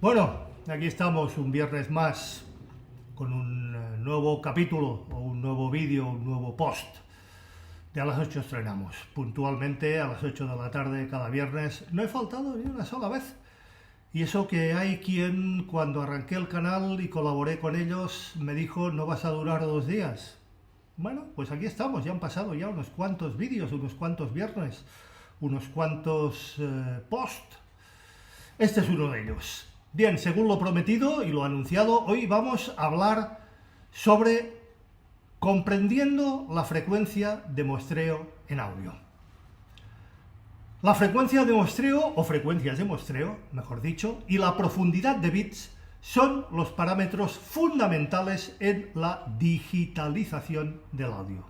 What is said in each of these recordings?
Bueno, aquí estamos un viernes más con un nuevo capítulo o un nuevo vídeo, un nuevo post. De a las 8 estrenamos, puntualmente a las 8 de la tarde cada viernes. No he faltado ni una sola vez. Y eso que hay quien, cuando arranqué el canal y colaboré con ellos, me dijo: no vas a durar 2 días. Bueno, pues aquí estamos, ya han pasado ya unos cuantos vídeos, unos cuantos viernes, unos cuantos posts. Este es uno de ellos. Bien, según lo prometido y lo anunciado, hoy vamos a hablar sobre comprendiendo la frecuencia de muestreo en audio. La frecuencia de muestreo, o frecuencias de muestreo, mejor dicho, y la profundidad de bits son los parámetros fundamentales en la digitalización del audio,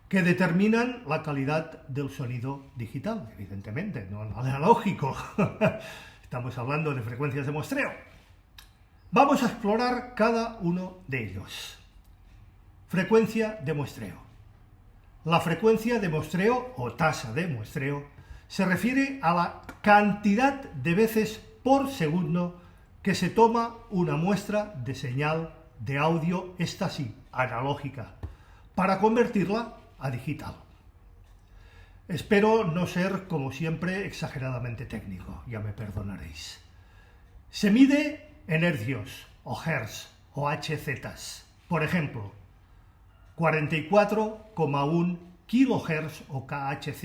que determinan la calidad del sonido digital, evidentemente, no el analógico. Estamos hablando de frecuencias de muestreo. Vamos a explorar cada uno de ellos. Frecuencia de muestreo. La frecuencia de muestreo o tasa de muestreo se refiere a la cantidad de veces por segundo que se toma una muestra de señal de audio, esta sí, analógica, para convertirla a digital. Espero no ser, como siempre, exageradamente técnico, ya me perdonaréis. Se mide en hercios, o hertz, o hz. Por ejemplo, 44,1 kHz o KHz,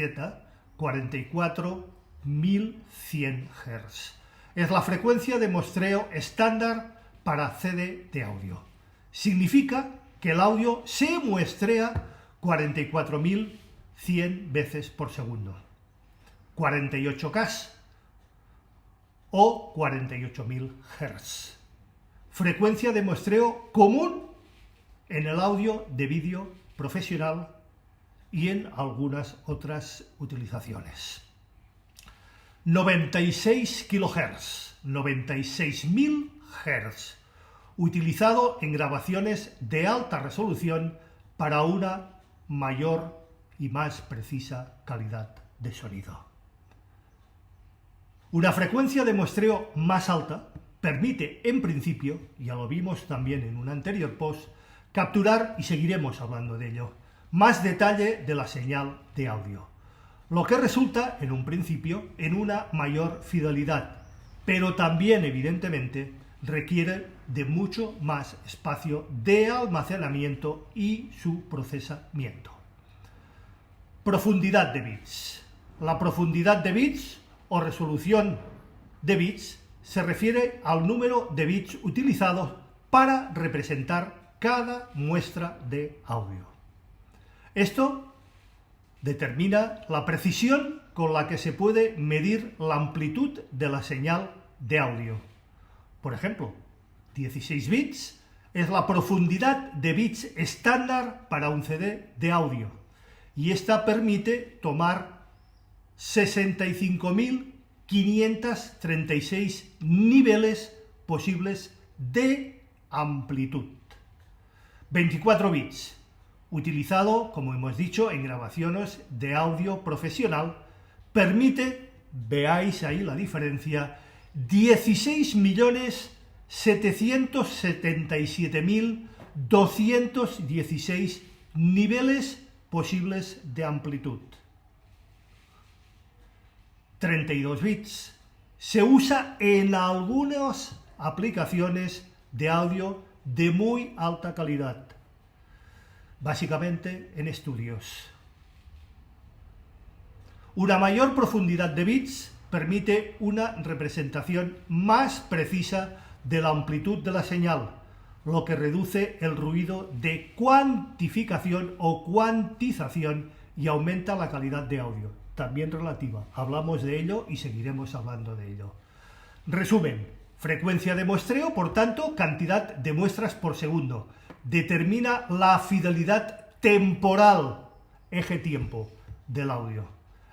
44.100 Hz. Es la frecuencia de muestreo estándar para CD de audio. Significa que el audio se muestrea 44.100 veces por segundo. 48K o 48.000 Hz. Frecuencia de muestreo común en el audio de vídeo profesional y en algunas otras utilizaciones. 96 kHz, 96.000 Hz, utilizado en grabaciones de alta resolución para una mayor y más precisa calidad de sonido. Una frecuencia de muestreo más alta permite, en principio, ya lo vimos también en un anterior post, capturar, y seguiremos hablando de ello, más detalle de la señal de audio, lo que resulta, en un principio, en una mayor fidelidad, pero también, evidentemente, requiere de mucho más espacio de almacenamiento y su procesamiento. Profundidad de bits. La profundidad de bits o resolución de bits se refiere al número de bits utilizados para representar cada muestra de audio. Esto determina la precisión con la que se puede medir la amplitud de la señal de audio. Por ejemplo, 16 bits es la profundidad de bits estándar para un CD de audio, y esta permite tomar 65.536 niveles posibles de amplitud. 24 bits, utilizado, como hemos dicho, en grabaciones de audio profesional, permite, veáis ahí la diferencia, 16.777.216 niveles posibles de amplitud. 32 bits. Se usa en algunas aplicaciones de audio de muy alta calidad, básicamente en estudios. Una mayor profundidad de bits permite una representación más precisa de la amplitud de la señal, lo que reduce el ruido de cuantificación o cuantización y aumenta la calidad de audio, también relativa. Hablamos de ello y seguiremos hablando de ello. Resumen: frecuencia de muestreo, por tanto, cantidad de muestras por segundo. Determina la fidelidad temporal, eje tiempo, del audio.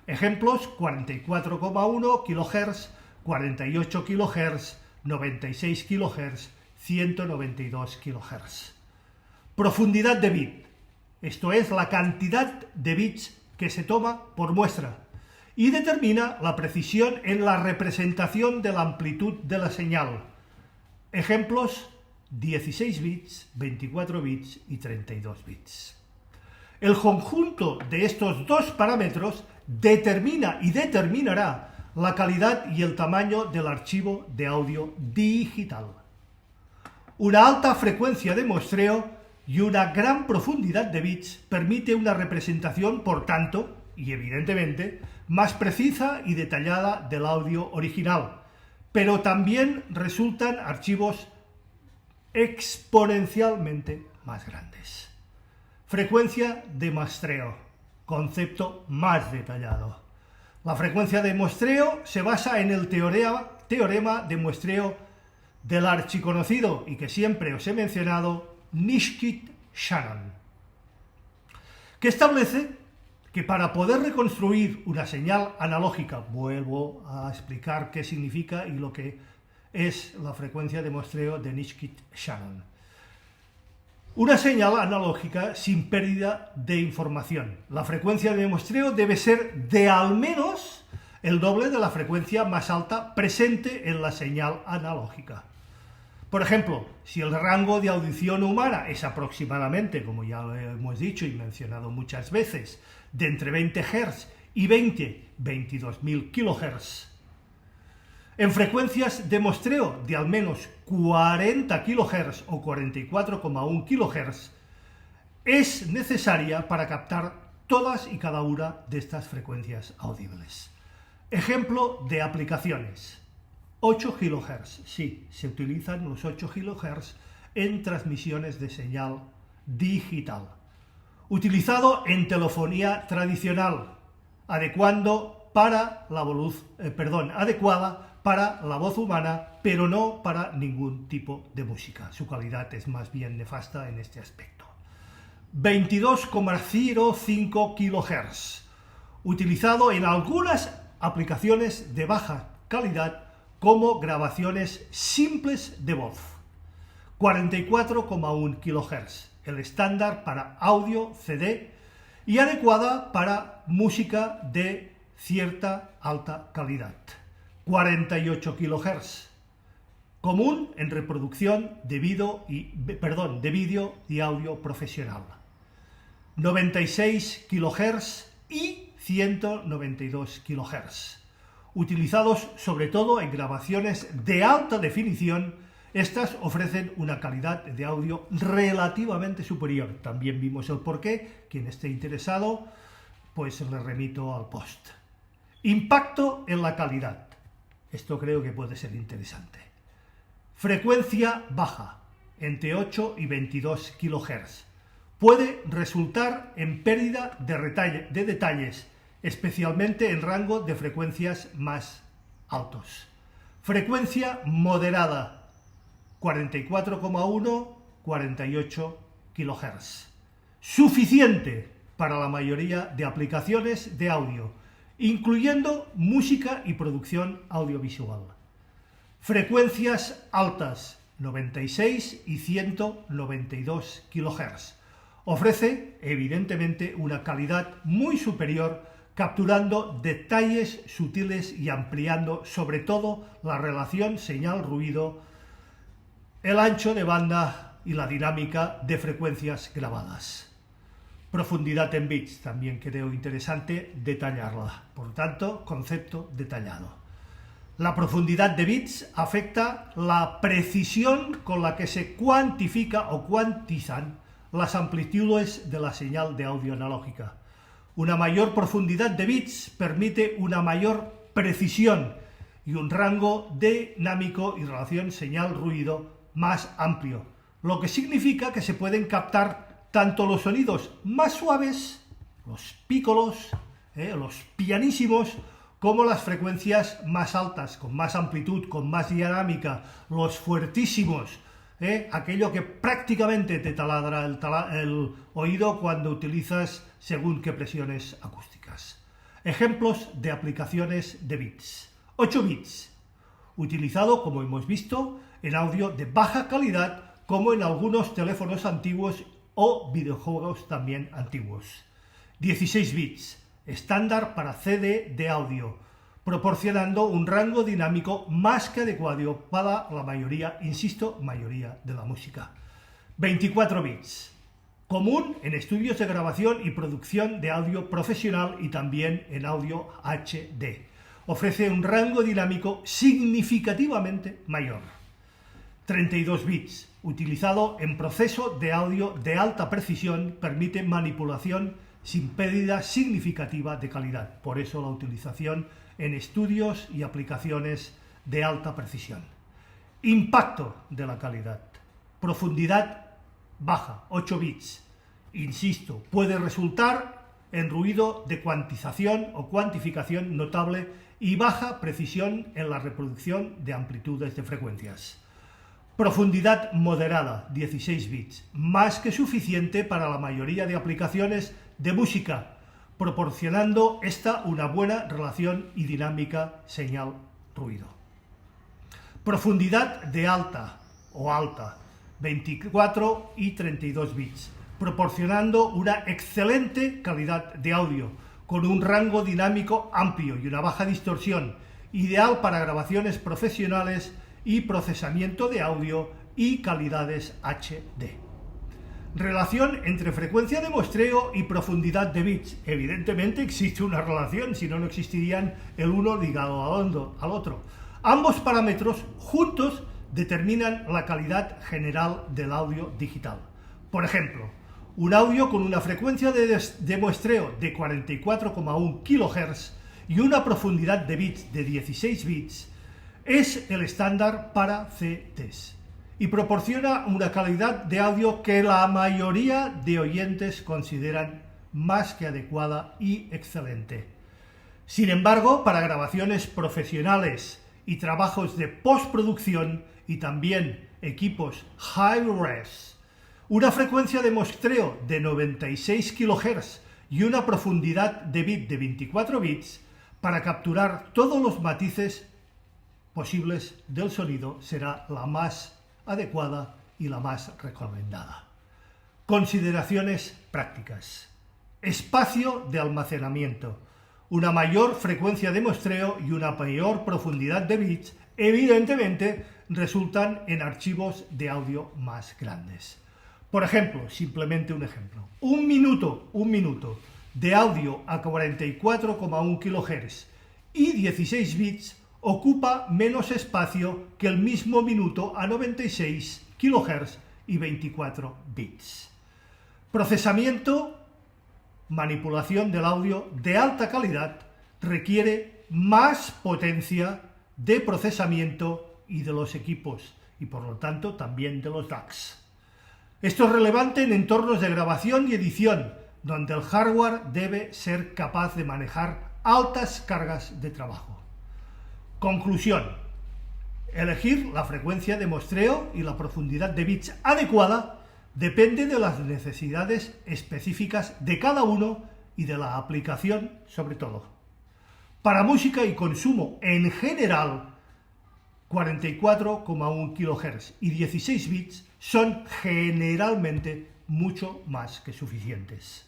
Ejemplos: 44,1 kHz, 48 kHz, 96 kHz, 192 kHz. Profundidad de bit, esto es la cantidad de bits que se toma por muestra, y determina la precisión en la representación de la amplitud de la señal. Ejemplos: 16 bits, 24 bits y 32 bits. El conjunto de estos dos parámetros determina y determinará la calidad y el tamaño del archivo de audio digital. Una alta frecuencia de muestreo y una gran profundidad de bits permite una representación, por tanto, y evidentemente, más precisa y detallada del audio original, pero también resultan archivos exponencialmente más grandes. Frecuencia de muestreo, concepto más detallado. La frecuencia de muestreo se basa en el teorema de muestreo del archiconocido y que siempre os he mencionado, Nishkit-Shannon, que establece que para poder reconstruir una señal analógica, vuelvo a explicar qué significa y lo que es la frecuencia de muestreo de Nishkit-Shannon, una señal analógica sin pérdida de información. La frecuencia de muestreo debe ser de al menos el doble de la frecuencia más alta presente en la señal analógica. Por ejemplo, si el rango de audición humana es aproximadamente, como ya lo hemos dicho y mencionado muchas veces, de entre 20 Hz y 22.000 kHz, en frecuencias de muestreo de al menos 40 kHz o 44,1 kHz, es necesaria para captar todas y cada una de estas frecuencias audibles. Ejemplo de aplicaciones: 8 kHz, sí, se utilizan los 8 kHz en transmisiones de señal digital. Utilizado en telefonía tradicional, adecuada para la voz humana, pero no para ningún tipo de música. Su calidad es más bien nefasta en este aspecto. 22,05 kHz, utilizado en algunas aplicaciones de baja calidad como grabaciones simples de voz. 44,1 kHz, el estándar para audio CD y adecuada para música de cierta alta calidad. 48 kHz, común en reproducción de vídeo y audio profesional. 96 kHz y 192 kHz, utilizados sobre todo en grabaciones de alta definición. Estas ofrecen una calidad de audio relativamente superior. También vimos el porqué. Quien esté interesado, pues le remito al post. Impacto en la calidad. Esto creo que puede ser interesante. Frecuencia baja, entre 8 y 22 kHz. Puede resultar en pérdida de detalles, especialmente en rango de frecuencias más altos. Frecuencia moderada, 44,1, 48 kHz. Suficiente para la mayoría de aplicaciones de audio, incluyendo música y producción audiovisual. Frecuencias altas, 96 y 192 kHz. Ofrece, evidentemente, una calidad muy superior, capturando detalles sutiles y ampliando sobre todo la relación señal-ruido, el ancho de banda y la dinámica de frecuencias grabadas. Profundidad en bits, también creo interesante detallarla. Por tanto, concepto detallado. La profundidad de bits afecta la precisión con la que se cuantifica o cuantizan las amplitudes de la señal de audio analógica. Una mayor profundidad de bits permite una mayor precisión y un rango dinámico y relación señal-ruido más amplio, lo que significa que se pueden captar tanto los sonidos más suaves, los pícolos, los pianísimos, como las frecuencias más altas, con más amplitud, con más dinámica, los fuertísimos, aquello que prácticamente te taladra el oído cuando utilizas según qué presiones acústicas. Ejemplos de aplicaciones de bits. 8 bits, utilizado, como hemos visto, en audio de baja calidad, como en algunos teléfonos antiguos o videojuegos también antiguos. 16 bits, estándar para CD de audio, proporcionando un rango dinámico más que adecuado para la mayoría, insisto, mayoría de la música. 24 bits, común en estudios de grabación y producción de audio profesional y también en audio HD. Ofrece un rango dinámico significativamente mayor. 32 bits, utilizado en proceso de audio de alta precisión, permite manipulación sin pérdida significativa de calidad. Por eso la utilización en estudios y aplicaciones de alta precisión. Impacto de la calidad. Profundidad baja, 8 bits. Insisto, puede resultar en ruido de cuantización o cuantificación notable y baja precisión en la reproducción de amplitudes de frecuencias. Profundidad moderada, 16 bits, más que suficiente para la mayoría de aplicaciones de música, proporcionando esta una buena relación y dinámica señal-ruido. Profundidad de alta, 24 y 32 bits, proporcionando una excelente calidad de audio, con un rango dinámico amplio y una baja distorsión, ideal para grabaciones profesionales y procesamiento de audio y calidades HD. Relación entre frecuencia de muestreo y profundidad de bits. Evidentemente existe una relación, si no, no existirían el uno ligado al otro. Ambos parámetros juntos determinan la calidad general del audio digital. Por ejemplo, un audio con una frecuencia de muestreo de 44,1 kHz y una profundidad de bits de 16 bits es el estándar para CDs y proporciona una calidad de audio que la mayoría de oyentes consideran más que adecuada y excelente. Sin embargo, para grabaciones profesionales y trabajos de postproducción y también equipos high-res, una frecuencia de muestreo de 96 kHz y una profundidad de bit de 24 bits para capturar todos los matices posibles del sonido será la más adecuada y la más recomendada. Consideraciones prácticas. Espacio de almacenamiento. Una mayor frecuencia de muestreo y una mayor profundidad de bits evidentemente resultan en archivos de audio más grandes. Por ejemplo, simplemente un ejemplo. Un minuto de audio a 44,1 kHz y 16 bits ocupa menos espacio que el mismo minuto a 96 kHz y 24 bits. Procesamiento, manipulación del audio de alta calidad requiere más potencia de procesamiento y de los equipos y por lo tanto también de los DACs. Esto es relevante en entornos de grabación y edición, donde el hardware debe ser capaz de manejar altas cargas de trabajo. Conclusión. Elegir la frecuencia de muestreo y la profundidad de bits adecuada depende de las necesidades específicas de cada uno y de la aplicación sobre todo. Para música y consumo en general, 44,1 kHz y 16 bits son generalmente mucho más que suficientes.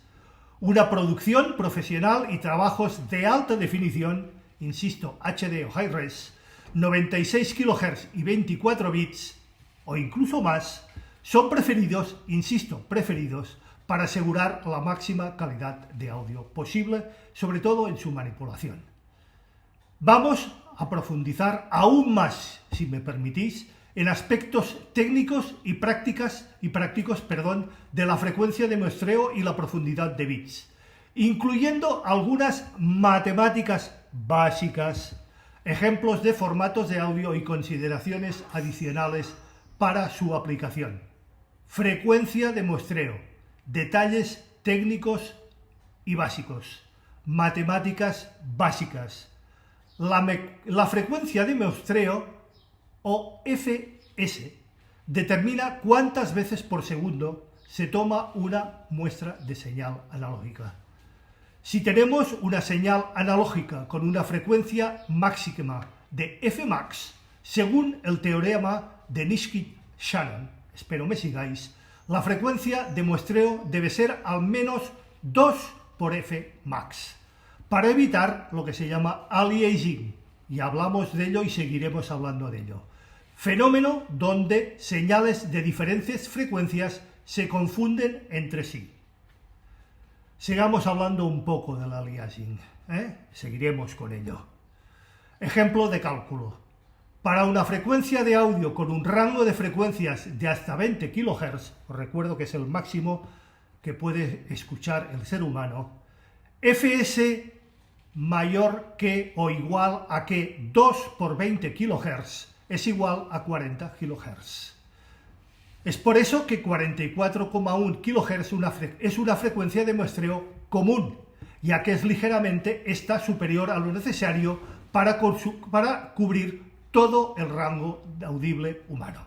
Una producción profesional y trabajos de alta definición, insisto, HD o High-Res, 96 kHz y 24 bits o incluso más, son preferidos, insisto, preferidos para asegurar la máxima calidad de audio posible, sobre todo en su manipulación. Vamos a profundizar aún más, si me permitís, en aspectos técnicos y prácticos de la frecuencia de muestreo y la profundidad de bits, incluyendo algunas matemáticas básicas, ejemplos de formatos de audio y consideraciones adicionales para su aplicación. Frecuencia de muestreo, detalles técnicos y básicos, matemáticas básicas. La frecuencia de muestreo, o FS, determina cuántas veces por segundo se toma una muestra de señal analógica. Si tenemos una señal analógica con una frecuencia máxima de Fmax, según el teorema de Nishkin-Shannon, espero me sigáis, la frecuencia de muestreo debe ser al menos 2 por Fmax. para evitar lo que se llama aliasing, y hablamos de ello y seguiremos hablando de ello. Fenómeno donde señales de diferentes frecuencias se confunden entre sí. Sigamos hablando un poco del aliasing, seguiremos con ello. Ejemplo de cálculo. Para una frecuencia de audio con un rango de frecuencias de hasta 20 kHz, os recuerdo que es el máximo que puede escuchar el ser humano, Fs mayor que o igual a que 2 por 20 kHz es igual a 40 kHz. Es por eso que 44,1 kHz es una frecuencia de muestreo común, ya que es ligeramente superior a lo necesario para cubrir todo el rango audible humano.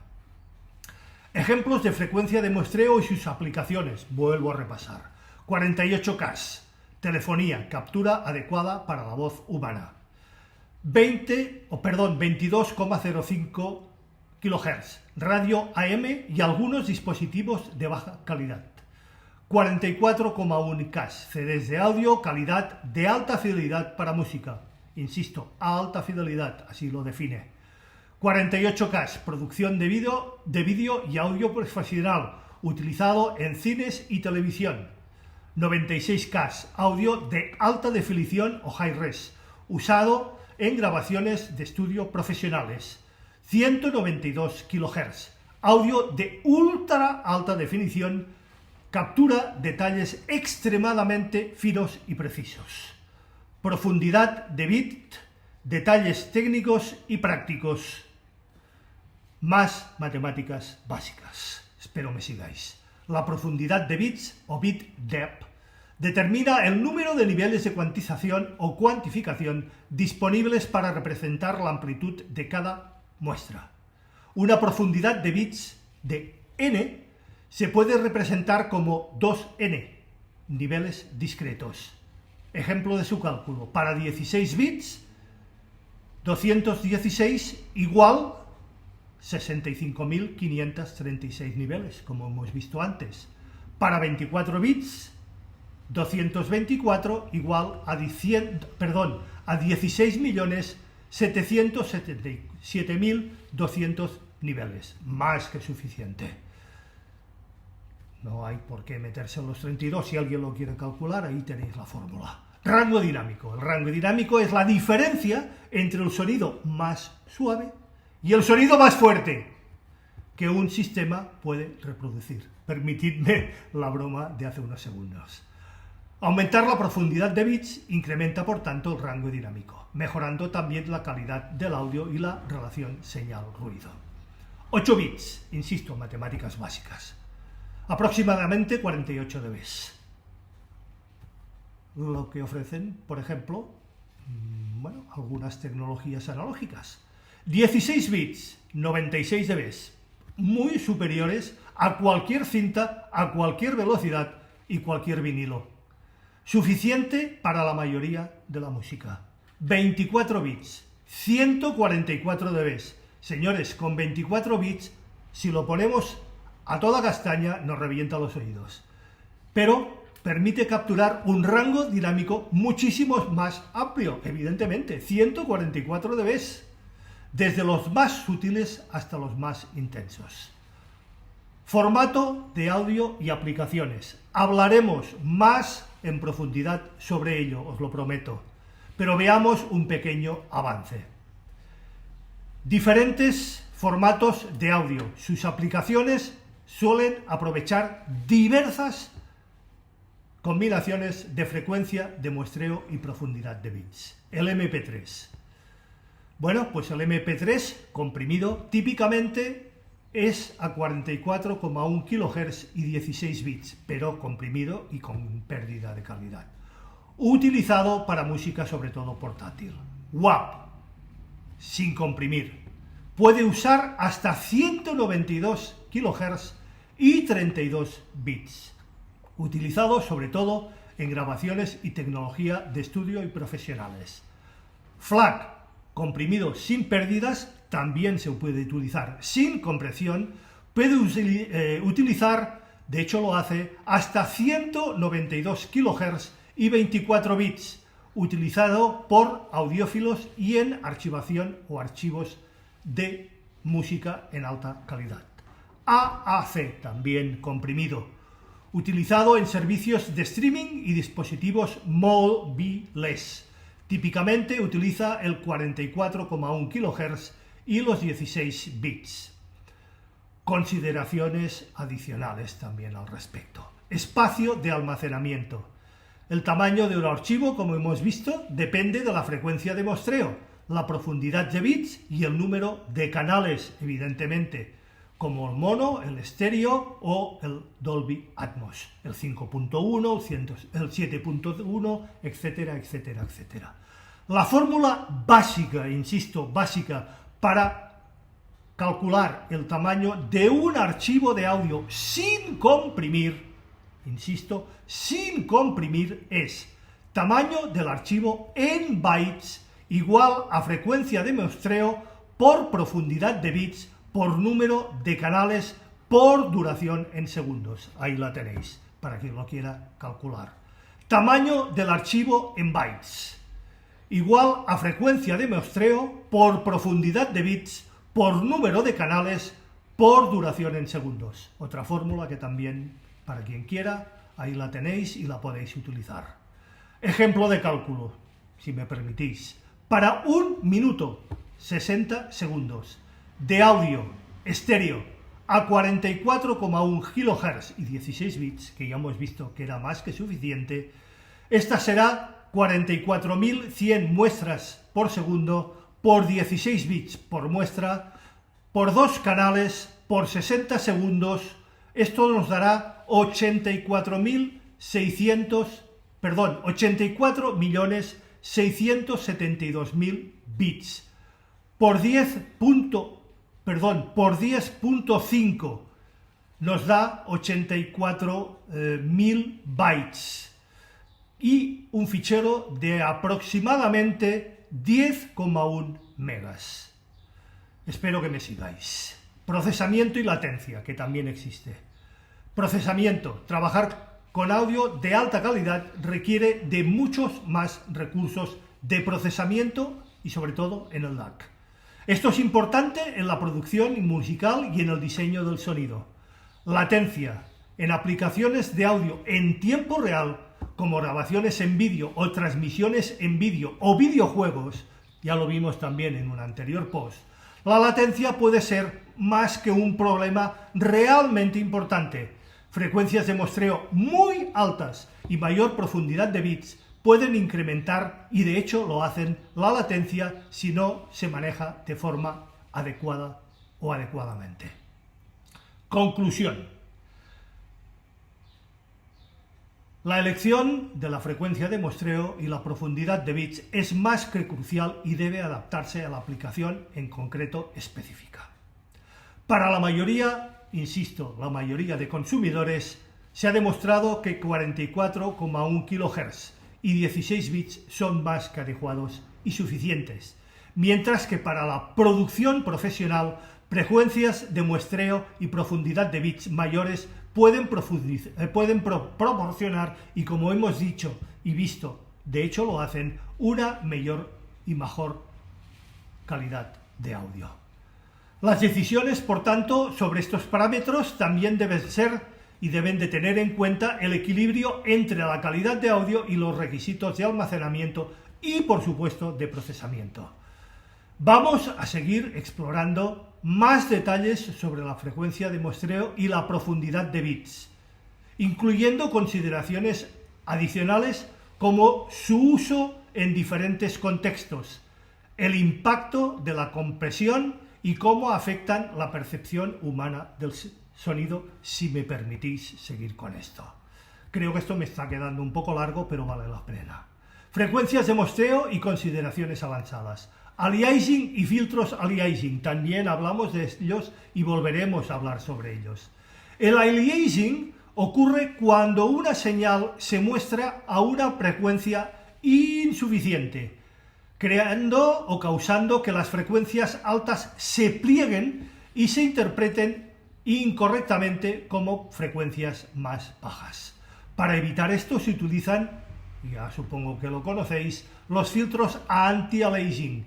Ejemplos de frecuencia de muestreo y sus aplicaciones. Vuelvo a repasar. 48K, telefonía, captura adecuada para la voz humana. 22,05 kHz, radio AM y algunos dispositivos de baja calidad. 44,1K, CDs de audio, calidad de alta fidelidad para música. Insisto, alta fidelidad, así lo define. 48K, producción de vídeo y audio profesional, utilizado en cines y televisión. 96K, audio de alta definición o high-res, usado en grabaciones de estudio profesionales. 192 kHz, audio de ultra alta definición, captura detalles extremadamente finos y precisos. Profundidad de bit, detalles técnicos y prácticos. Más matemáticas básicas. Espero me sigáis. La profundidad de bits o bit depth determina el número de niveles de cuantización o cuantificación disponibles para representar la amplitud de cada muestra. Una profundidad de bits de n se puede representar como 2n, niveles discretos. Ejemplo de su cálculo. Para 16 bits, 216 igual 65.536 niveles, como hemos visto antes. Para 24 bits, 224 igual a 16.777.200 niveles. Más que suficiente. No hay por qué meterse en los 32, si alguien lo quiere calcular, ahí tenéis la fórmula. Rango dinámico. El rango dinámico es la diferencia entre el sonido más suave y el sonido más fuerte que un sistema puede reproducir. Permitidme la broma de hace unos segundos. Aumentar la profundidad de bits incrementa, por tanto, el rango dinámico, mejorando también la calidad del audio y la relación señal-ruido. 8 bits, insisto, matemáticas básicas. Aproximadamente 48 dB. Lo que ofrecen, por ejemplo, algunas tecnologías analógicas. 16 bits, 96 dB, muy superiores a cualquier cinta, a cualquier velocidad y cualquier vinilo. Suficiente para la mayoría de la música. 24 bits, 144 dB. Señores, con 24 bits, si lo ponemos a toda castaña, nos revienta los oídos. Pero permite capturar un rango dinámico muchísimo más amplio, evidentemente, 144 dB, desde los más sutiles hasta los más intensos. Formato de audio y aplicaciones. Hablaremos más en profundidad sobre ello, os lo prometo, pero veamos un pequeño avance. Diferentes formatos de audio. Sus aplicaciones suelen aprovechar diversas combinaciones de frecuencia de muestreo y profundidad de bits. El MP3. Bueno, pues el MP3 comprimido típicamente es a 44,1 kHz y 16 bits, pero comprimido y con pérdida de calidad. Utilizado para música sobre todo portátil. WAV, sin comprimir. Puede usar hasta 192 kHz y 32 bits. Utilizado sobre todo en grabaciones y tecnología de estudio y profesionales. FLAC, comprimido sin pérdidas, también se puede utilizar sin compresión, puede utilizar, de hecho lo hace, hasta 192 kHz y 24 bits, utilizado por audiófilos y en archivación o archivos de música en alta calidad. AAC, también comprimido, utilizado en servicios de streaming y dispositivos móviles. Típicamente utiliza el 44,1 kHz y los 16 bits. Consideraciones adicionales también al respecto. Espacio de almacenamiento. El tamaño de un archivo, como hemos visto, depende de la frecuencia de muestreo, la profundidad de bits y el número de canales, evidentemente, como el mono, el estéreo o el Dolby Atmos, el 5.1, el 7.1, etcétera, etcétera, etcétera. La fórmula básica, insisto, básica, para calcular el tamaño de un archivo de audio sin comprimir, insisto, sin comprimir, es tamaño del archivo en bytes igual a frecuencia de muestreo por profundidad de bits por número de canales por duración en segundos. Ahí la tenéis, para quien lo quiera calcular. Tamaño del archivo en bytes igual a frecuencia de muestreo por profundidad de bits por número de canales por duración en segundos. Otra fórmula que también, para quien quiera, ahí la tenéis y la podéis utilizar. Ejemplo de cálculo, si me permitís. Para 1 minuto 60 segundos de audio estéreo a 44,1 kHz y 16 bits, que ya hemos visto que era más que suficiente, esta será 44.100 muestras por segundo por 16 bits por muestra, por 2 canales, por 60 segundos. Esto nos dará 84.672.000 bits por 10.5 nos da 84.000 bytes y un fichero de aproximadamente 10,1 megas. Espero que me sigáis. Procesamiento y latencia, que también existe. Procesamiento. Trabajar con audio de alta calidad requiere de muchos más recursos de procesamiento y sobre todo en el DAC. Esto es importante en la producción musical y en el diseño del sonido. Latencia. En aplicaciones de audio en tiempo real, como grabaciones en vídeo o transmisiones en vídeo o videojuegos, ya lo vimos también en un anterior post, la latencia puede ser más que un problema realmente importante. Frecuencias de muestreo muy altas y mayor profundidad de bits pueden incrementar, y de hecho lo hacen, la latencia si no se maneja de forma adecuada o adecuadamente. Conclusión. La elección de la frecuencia de muestreo y la profundidad de bits es más que crucial y debe adaptarse a la aplicación en concreto específica. Para la mayoría, insisto, la mayoría de consumidores, se ha demostrado que 44,1 kHz y 16 bits son más que adecuados y suficientes, mientras que para la producción profesional, frecuencias de muestreo y profundidad de bits mayores pueden proporcionar, y como hemos dicho y visto, de hecho lo hacen, una mayor y mejor calidad de audio. Las decisiones, por tanto, sobre estos parámetros también deben ser y deben de tener en cuenta el equilibrio entre la calidad de audio y los requisitos de almacenamiento y, por supuesto, de procesamiento. Vamos a seguir explorando más detalles sobre la frecuencia de muestreo y la profundidad de bits, incluyendo consideraciones adicionales como su uso en diferentes contextos, el impacto de la compresión y cómo afectan la percepción humana del sonido, si me permitís seguir con esto. Creo que esto me está quedando un poco largo, pero vale la pena. Frecuencias de muestreo y consideraciones avanzadas. Aliasing y filtros aliasing, también hablamos de ellos y volveremos a hablar sobre ellos. El aliasing ocurre cuando una señal se muestra a una frecuencia insuficiente, creando o causando que las frecuencias altas se plieguen y se interpreten incorrectamente como frecuencias más bajas. Para evitar esto se utilizan ya supongo que lo conocéis, los filtros anti-aliasing,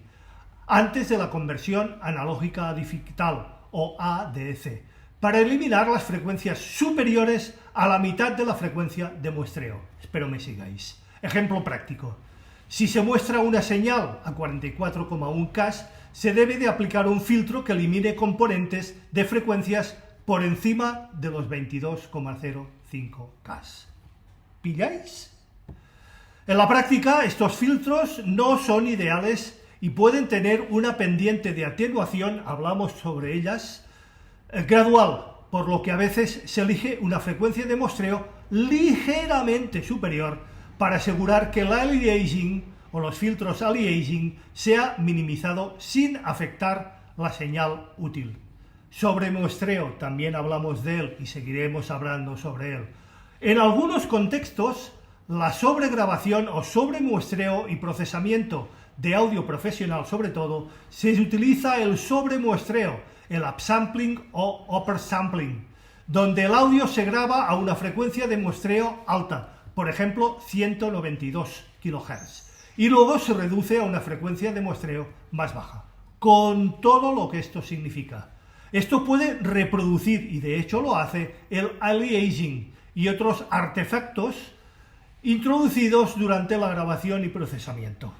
antes de la conversión analógica a digital, o ADC, para eliminar las frecuencias superiores a la mitad de la frecuencia de muestreo. Espero me sigáis. Ejemplo práctico. Si se muestra una señal a 44,1 Ks, se debe de aplicar un filtro que elimine componentes de frecuencias por encima de los 22,05 Ks. ¿Pilláis? En la práctica, estos filtros no son ideales y pueden tener una pendiente de atenuación, hablamos sobre ellas, gradual, por lo que a veces se elige una frecuencia de muestreo ligeramente superior para asegurar que el aliasing o los filtros aliasing sea minimizado sin afectar la señal útil. Sobre muestreo también hablamos de él y seguiremos hablando sobre él. En algunos contextos, la sobregrabación o sobremuestreo y procesamiento de audio profesional, sobre todo, se utiliza el sobremuestreo, el upsampling o oversampling, donde el audio se graba a una frecuencia de muestreo alta, por ejemplo 192 kHz, y luego se reduce a una frecuencia de muestreo más baja, con todo lo que esto significa. Esto puede reproducir, y de hecho lo hace, el aliasing y otros artefactos introducidos durante la grabación y procesamiento.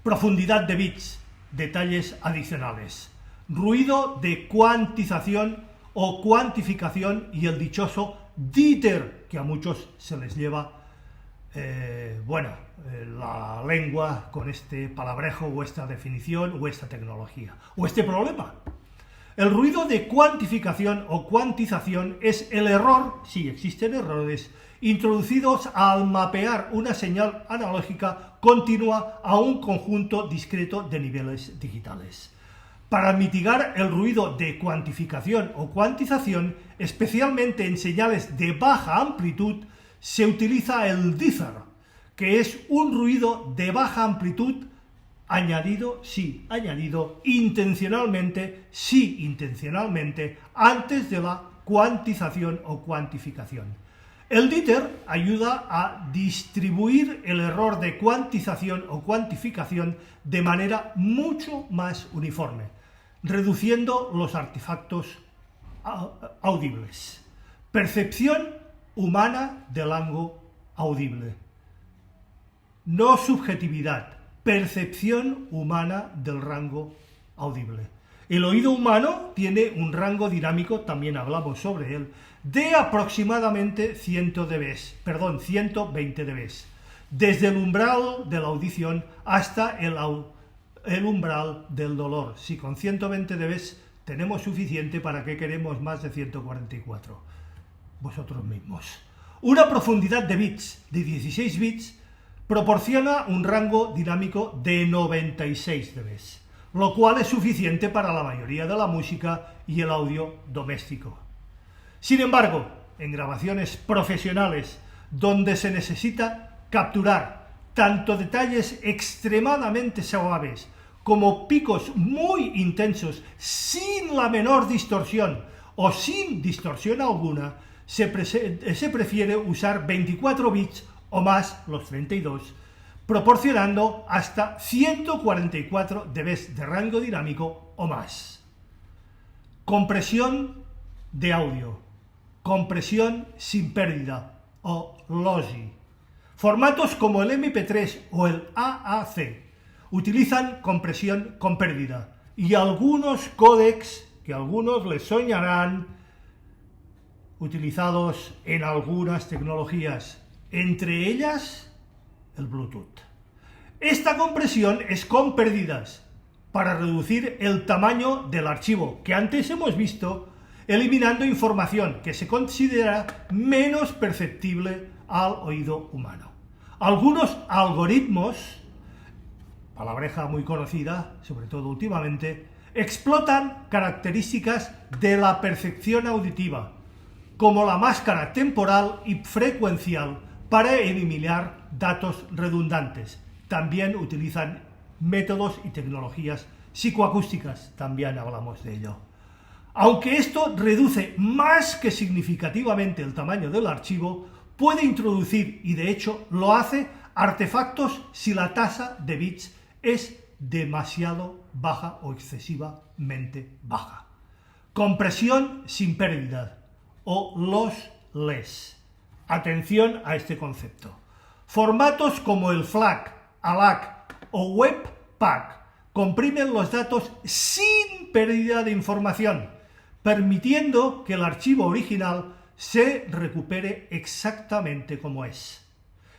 Profundidad de bits, detalles adicionales, ruido de cuantización o cuantificación y el dichoso jitter, que a muchos se les lleva la lengua con este palabrejo o esta definición o esta tecnología o este problema. El ruido de cuantificación o cuantización es el error, si existen errores, introducidos al mapear una señal analógica continua a un conjunto discreto de niveles digitales. Para mitigar el ruido de cuantificación o cuantización, especialmente en señales de baja amplitud, se utiliza el dither, que es un ruido de baja amplitud añadido intencionalmente, antes de la cuantización o cuantificación. El jitter ayuda a distribuir el error de cuantización o cuantificación de manera mucho más uniforme, reduciendo los artefactos audibles. Percepción humana del rango audible. No subjetividad, percepción humana del rango audible. El oído humano tiene un rango dinámico, también hablamos sobre él, de aproximadamente 120 dB, desde el umbral de la audición hasta el umbral del dolor. Si con 120 dB tenemos suficiente, ¿para qué queremos más de 144? Vosotros mismos. Una profundidad de bits de 16 bits proporciona un rango dinámico de 96 dB, lo cual es suficiente para la mayoría de la música y el audio doméstico. Sin embargo, en grabaciones profesionales donde se necesita capturar tanto detalles extremadamente suaves como picos muy intensos sin la menor distorsión o sin distorsión alguna, se prefiere usar 24 bits o más, los 32, proporcionando hasta 144 dB de rango dinámico o más. Compresión de audio, compresión sin pérdida o lossy. Formatos como el MP3 o el AAC utilizan compresión con pérdida y algunos códecs que a algunos les soñarán utilizados en algunas tecnologías, entre ellas el Bluetooth. Esta compresión es con pérdidas para reducir el tamaño del archivo que antes hemos visto, eliminando información que se considera menos perceptible al oído humano. Algunos algoritmos, palabreja muy conocida, sobre todo últimamente, explotan características de la percepción auditiva, como la máscara temporal y frecuencial, para eliminar datos redundantes. También utilizan métodos y tecnologías psicoacústicas, también hablamos de ello. Aunque esto reduce más que significativamente el tamaño del archivo, puede introducir, y de hecho lo hace, artefactos si la tasa de bits es demasiado baja o excesivamente baja. Compresión sin pérdida o lossless. Atención a este concepto. Formatos como el FLAC, ALAC o Webpack comprimen los datos sin pérdida de información, permitiendo que el archivo original se recupere exactamente como es.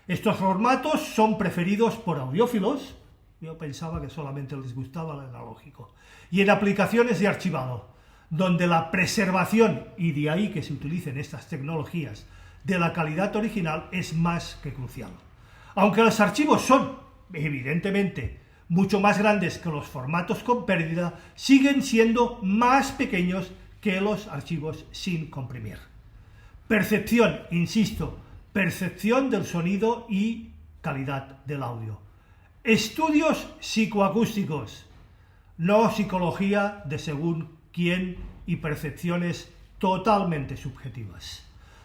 Estos formatos son preferidos por audiófilos, yo pensaba que solamente les gustaba el analógico, y en aplicaciones de archivado, donde la preservación, y de ahí que se utilicen estas tecnologías, de la calidad original es más que crucial. Aunque los archivos son, evidentemente, mucho más grandes que los formatos con pérdida, siguen siendo más pequeños que los archivos sin comprimir. Percepción, insisto, percepción del sonido y calidad del audio. Estudios psicoacústicos, no psicología de según quién y percepciones totalmente subjetivas.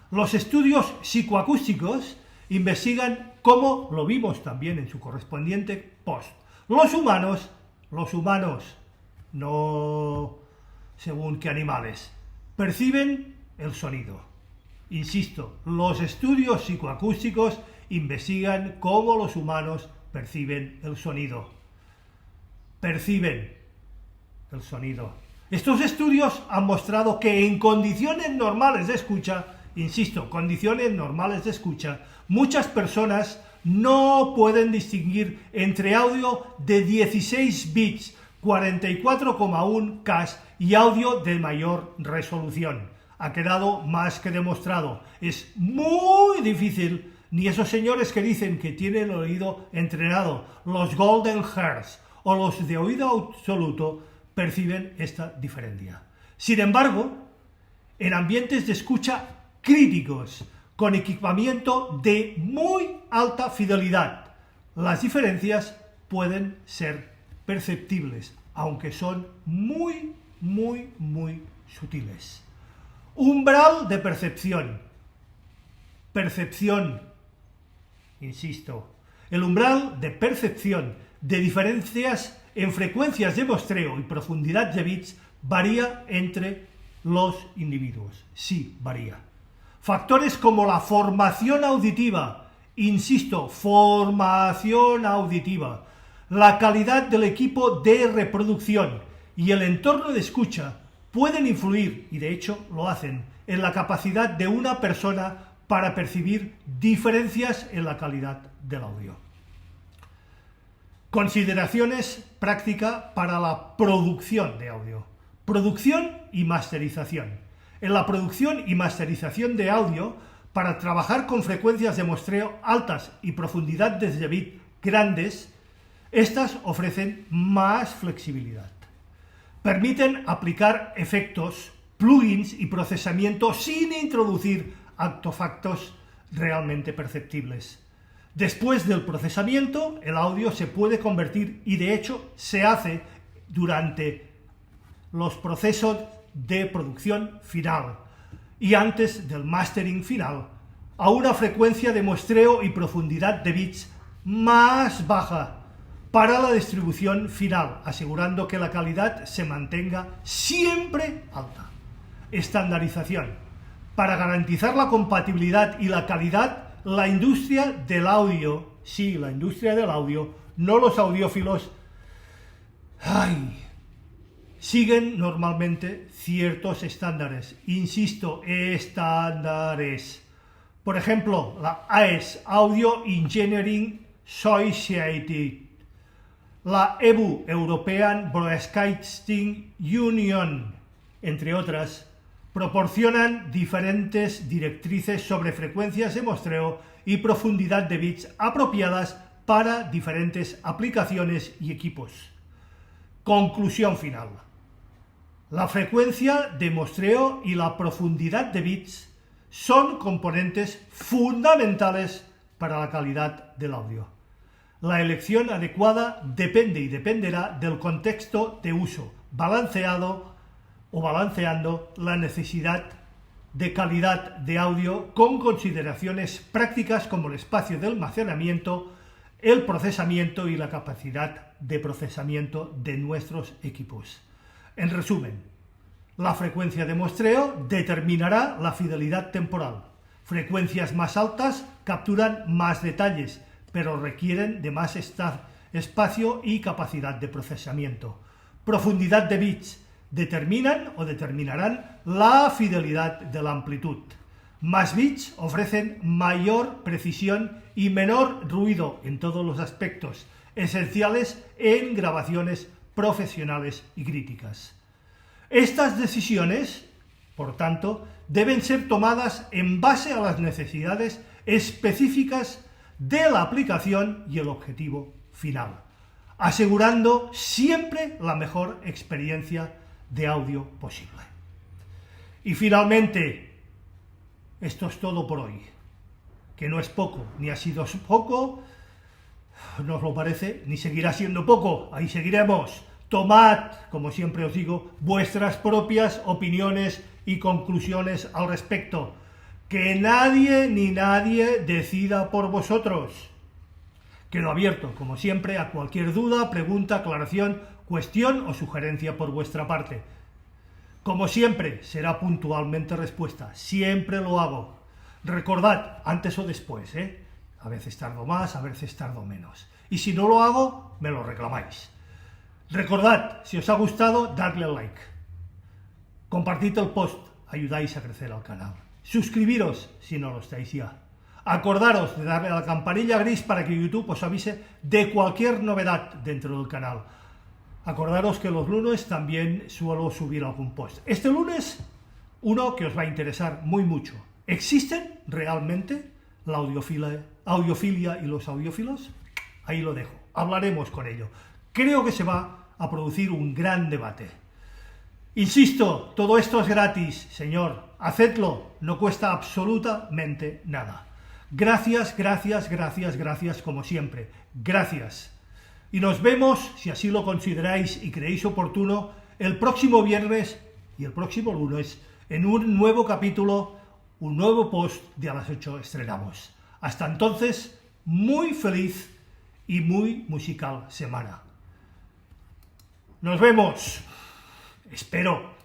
Los estudios psicoacústicos investigan cómo, lo vimos también en su correspondiente post, los humanos, no según qué animales, perciben el sonido. Insisto, los estudios psicoacústicos investigan cómo los humanos perciben el sonido. Perciben el sonido. Estos estudios han mostrado que en condiciones normales de escucha, insisto, condiciones normales de escucha, muchas personas no pueden distinguir entre audio de 16 bits, 44,1 K y audio de mayor resolución. Ha quedado más que demostrado. Es muy difícil, ni esos señores que dicen que tienen el oído entrenado, los Golden Hairs o los de oído absoluto, perciben esta diferencia. Sin embargo, en ambientes de escucha críticos, con equipamiento de muy alta fidelidad, las diferencias pueden ser perceptibles, aunque son muy sutiles. Umbral de percepción. Percepción, insisto, el umbral de percepción de diferencias en frecuencias de muestreo y profundidad de bits varía entre los individuos. Sí, varía. Factores como la formación auditiva, insisto, formación auditiva, la calidad del equipo de reproducción y el entorno de escucha pueden influir, y de hecho lo hacen, en la capacidad de una persona para percibir diferencias en la calidad del audio. Consideraciones prácticas para la producción de audio. Producción y masterización. En la producción y masterización de audio, para trabajar con frecuencias de muestreo altas y profundidad de bit grandes, estas ofrecen más flexibilidad. Permiten aplicar efectos, plugins y procesamiento sin introducir artefactos realmente perceptibles. Después del procesamiento, el audio se puede convertir, y de hecho se hace durante los procesos de producción final y antes del mastering final, a una frecuencia de muestreo y profundidad de bits más baja para la distribución final, asegurando que la calidad se mantenga siempre alta. Estandarización. Para garantizar la compatibilidad y la calidad, la industria del audio, sí, la industria del audio, no los audiófilos, siguen normalmente ciertos estándares. Insisto, estándares. Por ejemplo, la AES, Audio Engineering Society, la EBU, European Broadcasting Union, entre otras, proporcionan diferentes directrices sobre frecuencias de muestreo y profundidad de bits apropiadas para diferentes aplicaciones y equipos. Conclusión final. La frecuencia de muestreo y la profundidad de bits son componentes fundamentales para la calidad del audio. La elección adecuada depende y dependerá del contexto de uso, balanceando la necesidad de calidad de audio con consideraciones prácticas como el espacio de almacenamiento, el procesamiento y la capacidad de procesamiento de nuestros equipos. En resumen, la frecuencia de muestreo determinará la fidelidad temporal. Frecuencias más altas capturan más detalles, pero requieren de más espacio y capacidad de procesamiento. Profundidad de bits determinan o determinarán la fidelidad de la amplitud. Más bits ofrecen mayor precisión y menor ruido en todos los aspectos esenciales en grabaciones profesionales y críticas. Estas decisiones, por tanto, deben ser tomadas en base a las necesidades específicas de la aplicación y el objetivo final, asegurando siempre la mejor experiencia de audio posible. Y finalmente, esto es todo por hoy, que no es poco, ni ha sido poco, no os lo parece, ni seguirá siendo poco, ahí seguiremos. Tomad, como siempre os digo, vuestras propias opiniones y conclusiones al respecto. Que nadie ni nadie decida por vosotros. Quedo abierto, como siempre, a cualquier duda, pregunta, aclaración, cuestión o sugerencia por vuestra parte. Como siempre, será puntualmente respuesta. Siempre lo hago. Recordad, antes o después, A veces tardo más, a veces tardo menos. Y si no lo hago, me lo reclamáis. Recordad, si os ha gustado, dadle al like. Compartid el post, ayudáis a crecer al canal. Suscribiros si no lo estáis ya. Acordaros de darle a la campanilla gris para que YouTube os avise de cualquier novedad dentro del canal. Acordaros que los lunes también suelo subir algún post. Este lunes, uno que os va a interesar muy mucho. ¿Existen realmente la audiofilia y los audiófilos? Ahí lo dejo. Hablaremos con ello. Creo que se va a producir un gran debate. Insisto, todo esto es gratis, señor. Hacedlo, no cuesta absolutamente nada. Gracias, gracias, gracias, gracias, como siempre. Gracias. Y nos vemos, si así lo consideráis y creéis oportuno, el próximo viernes y el próximo lunes en un nuevo capítulo, un nuevo post de A las 8 estrenamos. Hasta entonces, muy feliz y muy musical semana. Nos vemos. Espero.